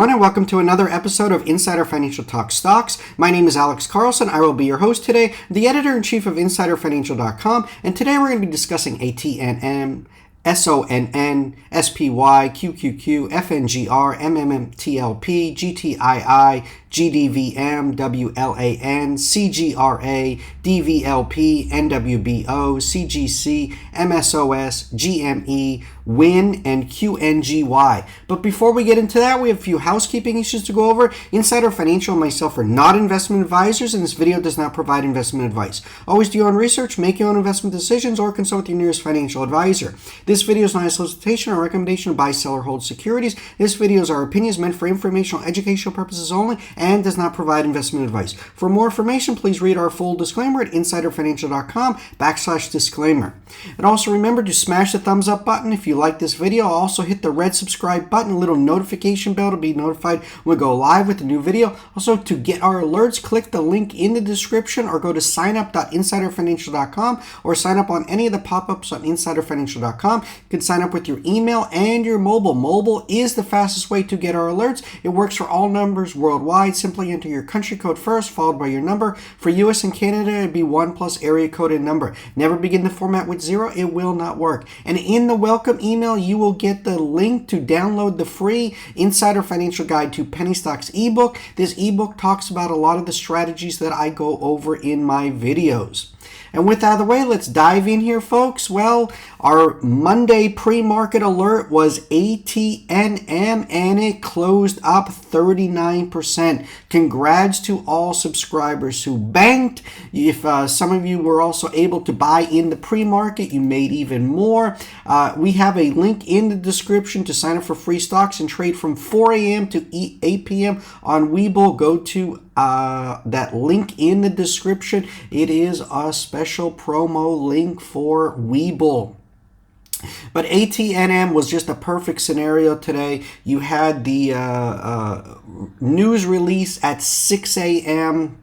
And welcome to another episode of Insider Financial Talk Stocks. My name is Alex Carlson. I will be your host today, the editor-in-chief of InsiderFinancial.com, and today we're going to be discussing ATNM, SONN, SPY, QQQ, FNGR, MMTLP, GTII, GDVM, WLAN, CGRA, DVLP, NWBO, CGC, MSOS, GME, WYNN, and QNGY. But before we get into that, we have a few housekeeping issues to go over. Insider Financial and myself are not investment advisors, and this video does not provide investment advice. Always do your own research, make your own investment decisions, or consult your nearest financial advisor. This video is not a solicitation or recommendation to buy, sell, or hold securities. This video is our opinions meant for informational, educational purposes only, and does not provide investment advice. For more information, please read our full disclaimer at insiderfinancial.com/disclaimer. And also remember to smash the thumbs up button if you like this video. Also hit the red subscribe button, a little notification bell to be notified when we go live with a new video. Also, to get our alerts, click the link in the description or go to signup.insiderfinancial.com or sign up on any of the pop-ups on insiderfinancial.com. You can sign up with your email and your mobile. Mobile is the fastest way to get our alerts. It works for all numbers worldwide. Simply enter your country code first, followed by your number. For US and Canada, it'd be 1 plus area code and number. Never begin the format with 0. It will not work. And in the welcome email, you will get the link to download the free Insider Financial Guide to Penny Stocks ebook. This ebook talks about a lot of the strategies that I go over in my videos. And with that out of the way, let's dive in here, folks. Well, our Monday pre-market alert was ATNM, and it closed up 39%. Congrats to all subscribers who banked. If some of you were also able to buy in the pre-market, you made even more. We have a link in the description to sign up for free stocks and trade from 4 a.m. to 8 p.m. on Webull. Go to that link in the description. It is a special promo link for Webull. But ATNM was just a perfect scenario today. You had the news release at 6 a.m.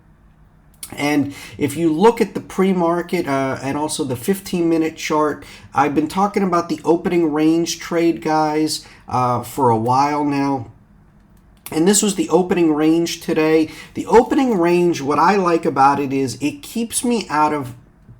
And if you look at the pre-market and also the 15-minute chart, I've been talking about the opening range trade, guys, for a while now. And this was the opening range today. The opening range, what I like about it is it keeps me out of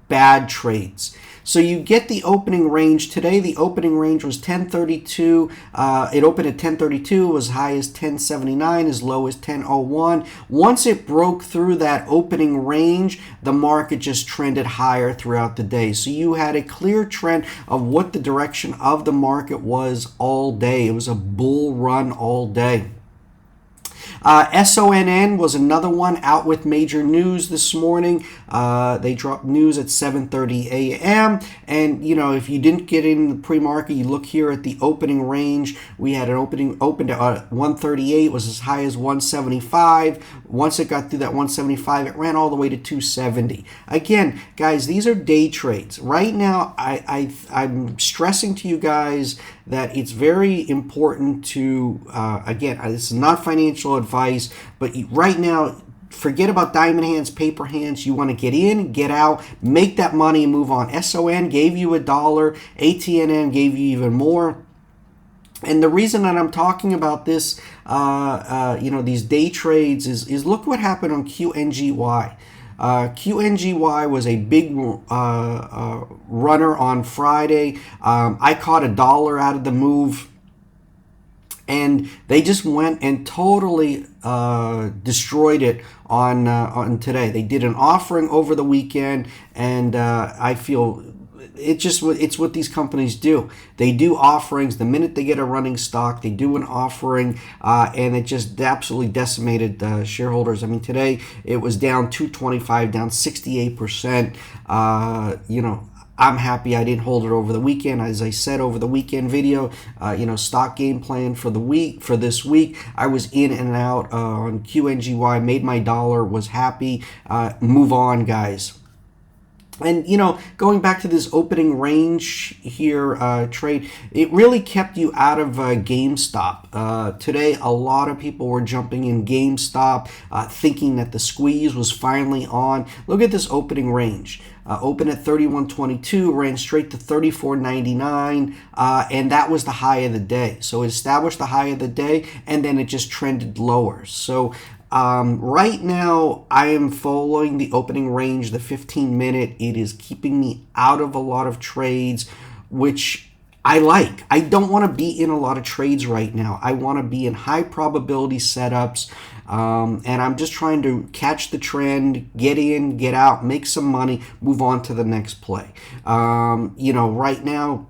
bad trades. So you get the opening range today. The opening range was 1032. It opened at 1032, was high as 1079, as low as 1001. Once it broke through that opening range, the market just trended higher throughout the day. So you had a clear trend of what the direction of the market was all day. It was a bull run all day. SONN was another one out with major news this morning. They dropped news at 7:30 a.m. And, you know, if you didn't get in the pre-market, you look here at the opening range. We had an opened at 138, was as high as 175. Once it got through that 175, it ran all the way to 270. Again, guys, these are day trades. Right now, I'm stressing to you guys that it's very important to, again, this is not financial advice, but right now, forget about diamond hands, paper hands. You want to get in, get out, make that money, and move on. SON gave you $1. ATNM gave you even more. And the reason that I'm talking about this, these day trades is look what happened on QNGY. QNGY was a big runner on Friday. I caught $1 out of the move, and they just went and totally destroyed it on today. They did an offering over the weekend, and I feel it's what these companies do. They do offerings. The minute they get a running stock, they do an offering, and it just absolutely decimated shareholders. I mean, today it was down 225, down 68%. I'm happy I didn't hold it over the weekend. As I said over the weekend video, stock game plan for this week. I was in and out on QNGY, made my $1, was happy. Move on, guys. And, going back to this opening range here trade, it really kept you out of GameStop. Today, a lot of people were jumping in GameStop, thinking that the squeeze was finally on. Look at this opening range. opened at 31.22, ran straight to 34.99, and that was the high of the day. So it established the high of the day, and then it just trended lower. So right now, I am following the opening range, the 15-minute. It is keeping me out of a lot of trades, which I like. I don't want to be in a lot of trades right now. I want to be in high probability setups, and I'm just trying to catch the trend, get in, get out, make some money, move on to the next play. You know, right now,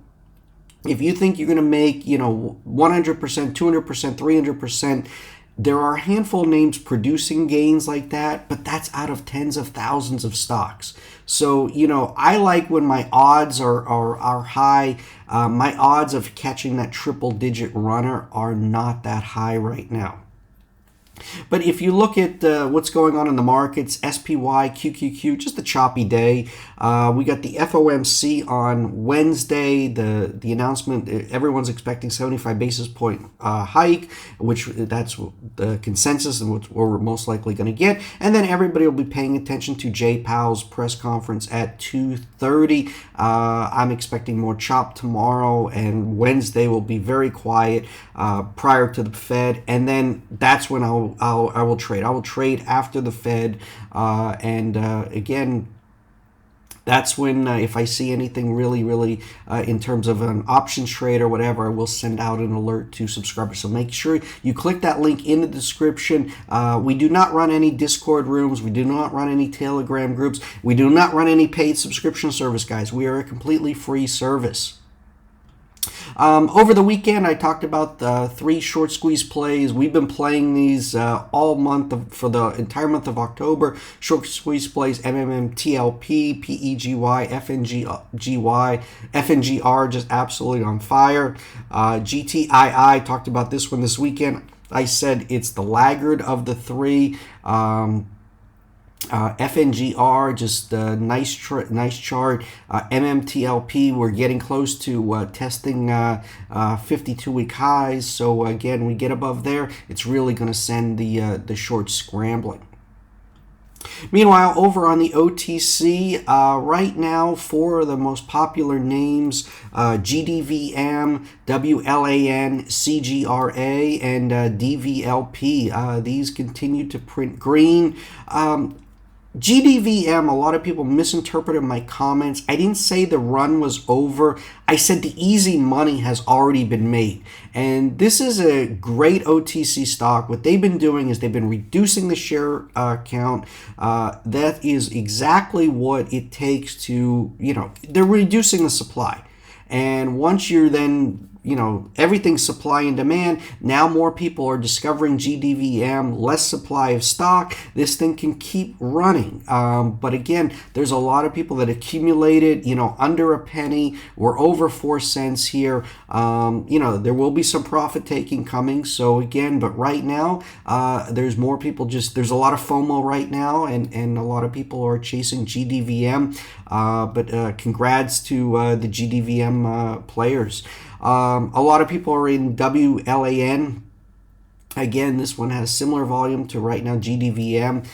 if you think you're going to make, you know, 100%, 200%, 300%, there are a handful of names producing gains like that, but that's out of tens of thousands of stocks. So, you know, I like when my odds are high. My odds of catching that triple-digit runner are not that high right now. But if you look at what's going on in the markets, SPY, QQQ, just a choppy day. We got the FOMC on Wednesday, the announcement, everyone's expecting 75 basis point hike, which that's the consensus and what we're most likely going to get. And then everybody will be paying attention to Jay Powell's press conference at 2:30. I'm expecting more chop tomorrow, and Wednesday will be very quiet prior to the Fed. And then that's when I will trade. I will trade after the Fed, and again, that's when if I see anything really in terms of an options trade or whatever, I will send out an alert to subscribers. So make sure you click that link in the description. We do not run any Discord rooms. We do not run any Telegram groups. We do not run any paid subscription service, guys. We are a completely free service. Over the weekend, I talked about the 3 short squeeze plays. We've been playing these all month for the entire month of October. Short squeeze plays, MMTLP, PEGY, FNGY, FNGR, just absolutely on fire. GTII, talked about this one this weekend. I said it's the laggard of the 3. FNGR, just a nice chart. MMTLP, we're getting close to testing 52-week highs. So again, we get above there, it's really going to send the short scrambling. Meanwhile, over on the OTC, right now, 4 of the most popular names, GDVM, WLAN, CGRA, and DVLP. These continue to print green. GDVM, a lot of people misinterpreted my comments. I didn't say the run was over. I said the easy money has already been made. And this is a great OTC stock. What they've been doing is they've been reducing the share count. That is exactly what it takes to, you know, they're reducing the supply. And once you're then, you know, everything's supply and demand. Now more people are discovering GDVM, less supply of stock. This thing can keep running. But again, there's a lot of people that accumulated, you know, under a penny. We're over 4 cents here. You know, there will be some profit taking coming. So again, but right now, there's more people there's a lot of FOMO right now, and a lot of people are chasing GDVM. But congrats to the GDVM players. A lot of people are in WLAN. Again, this one has similar volume to right now GDVM.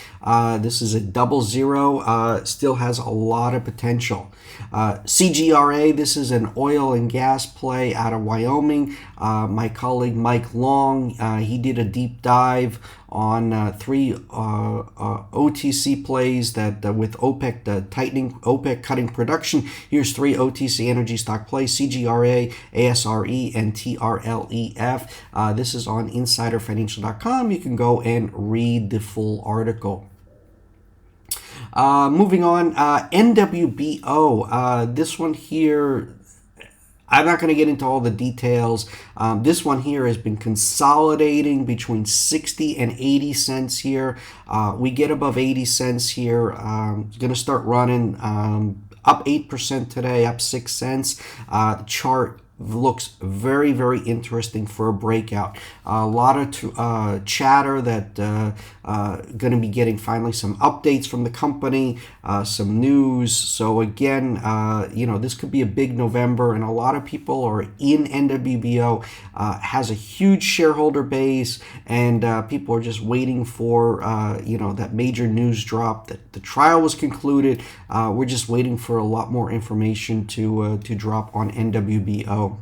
This is a 00. Still has a lot of potential. CGRA, this is an oil and gas play out of Wyoming. My colleague Mike Long, he did a deep dive on 3 OTC plays that with OPEC tightening, OPEC cutting production. Here's 3 OTC energy stock plays: CGRA, ASRE, and TRLEF. This is on insiderfinancial.com. You can go and read the full article. Moving on, NWBO. This one here, I'm not going to get into all the details. This one here has been consolidating between 60 and 80 cents here. We get above 80 cents here. It's going to start running up 8% today, up 6 cents. The chart looks very, very interesting for a breakout. A lot of chatter that going to be getting finally some updates from the company, some news. So again, you know, this could be a big November, and a lot of people are in NWBO, has a huge shareholder base, and people are just waiting for, you know, that major news drop that the trial was concluded. We're just waiting for a lot more information to drop on NWBO.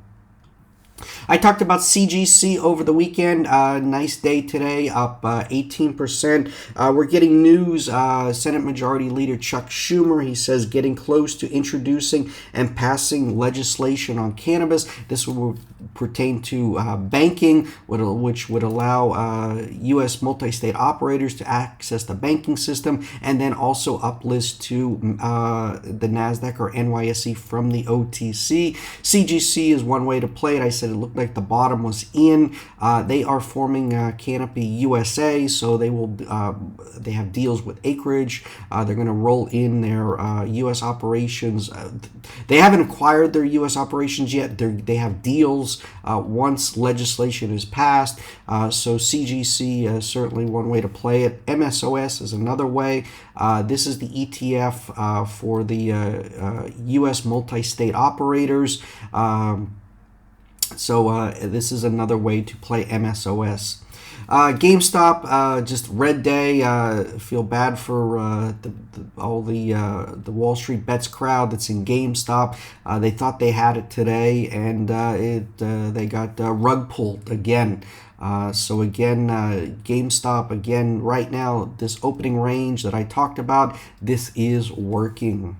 I talked about CGC over the weekend. Nice day today, up 18%. We're getting news. Senate Majority Leader Chuck Schumer, he says, getting close to introducing and passing legislation on cannabis. This will pertain to banking, which would allow U.S. multi-state operators to access the banking system, and then also uplist to the NASDAQ or NYSE from the OTC. CGC is one way to play it. I said it looked like the bottom was in. They are forming Canopy USA, so they will. They have deals with Acreage. They're going to roll in their U.S. operations. They haven't acquired their U.S. operations yet. They have deals once legislation is passed. So CGC is certainly one way to play it. MSOS is another way. This is the ETF for the U.S. multi-state operators. So this is another way to play MSOS. GameStop, just red day. Feel bad for all the Wall Street Bets crowd that's in GameStop. They thought they had it today, and they got rug pulled again. So again, GameStop, again, right now, this opening range that I talked about, this is working.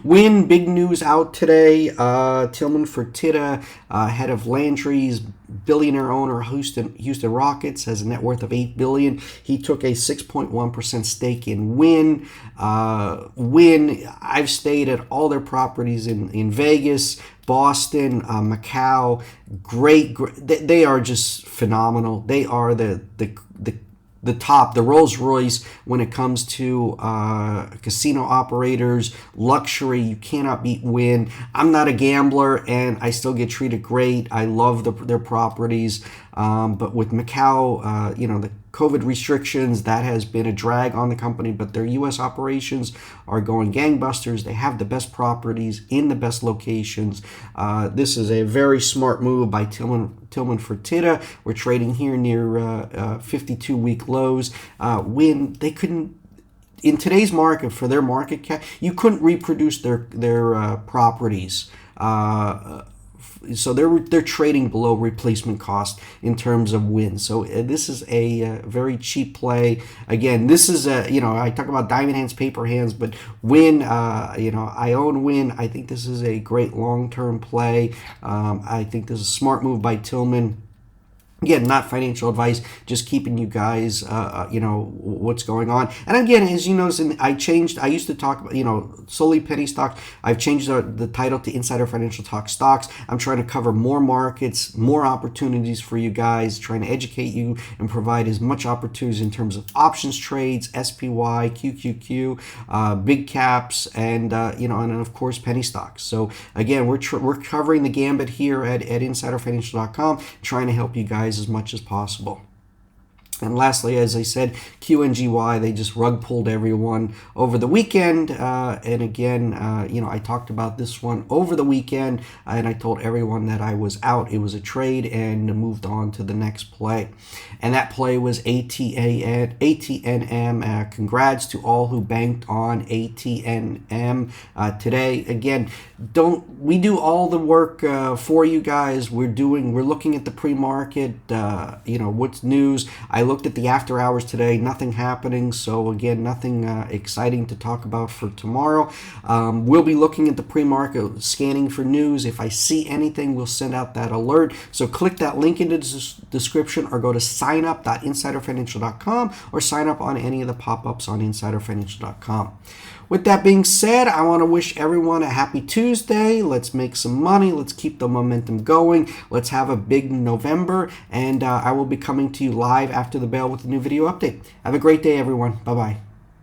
WYNN, big news out today. Tillman Fertitta, head of Landry's, billionaire owner, Houston Rockets, has a net worth of $8 billion. He took a 6.1% stake in WYNN. WYNN, I've stayed at all their properties in Vegas, Boston, Macau. Great. They are just phenomenal. They are the top, the Rolls Royce when it comes to casino operators, luxury. You cannot beat WYNN. I'm not a gambler, and I still get treated great. I love their properties. But with Macau, you know, the COVID restrictions, that has been a drag on the company, but their U.S. operations are going gangbusters. They have the best properties in the best locations. This is a very smart move by Tillman Fertitta. We're trading here near 52-week lows. WYNN, they couldn't, in today's market, for their market cap, you couldn't reproduce their properties. So they're trading below replacement cost in terms of WYNN. So this is a very cheap play. Again, this is you know, I talk about diamond hands, paper hands, but WYNN, you know, I own WYNN. I think this is a great long-term play. I think this is a smart move by Tillman. Again, not financial advice, just keeping you guys, you know, what's going on. And again, as you notice, I used to talk about, you know, solely penny stock. I've changed the title to Insider Financial Talk Stocks. I'm trying to cover more markets, more opportunities for you guys, trying to educate you and provide as much opportunities in terms of options trades, SPY, QQQ, big caps, and, you know, and of course, penny stocks. So again, we're covering the gambit here at InsiderFinancial.com, trying to help you guys as much as possible. And lastly, as I said, QNGY, they just rug pulled everyone over the weekend. And again, you know, I talked about this one over the weekend, and I told everyone that I was out. It was a trade and moved on to the next play. And that play was ATNM. Congrats to all who banked on ATNM today. Again, we do all the work for you guys. We're looking at the pre-market, you know, what's news. I looked at the after hours today, nothing happening. So again, nothing exciting to talk about for tomorrow. We'll be looking at the pre-market, scanning for news. If I see anything, we'll send out that alert. So click that link in the description, or go to signup.insiderfinancial.com, or sign up on any of the pop-ups on insiderfinancial.com. With that being said, I want to wish everyone a happy Tuesday. Let's make some money. Let's keep the momentum going. Let's have a big November. And I will be coming to you live after the bell with a new video update. Have a great day, everyone. Bye-bye.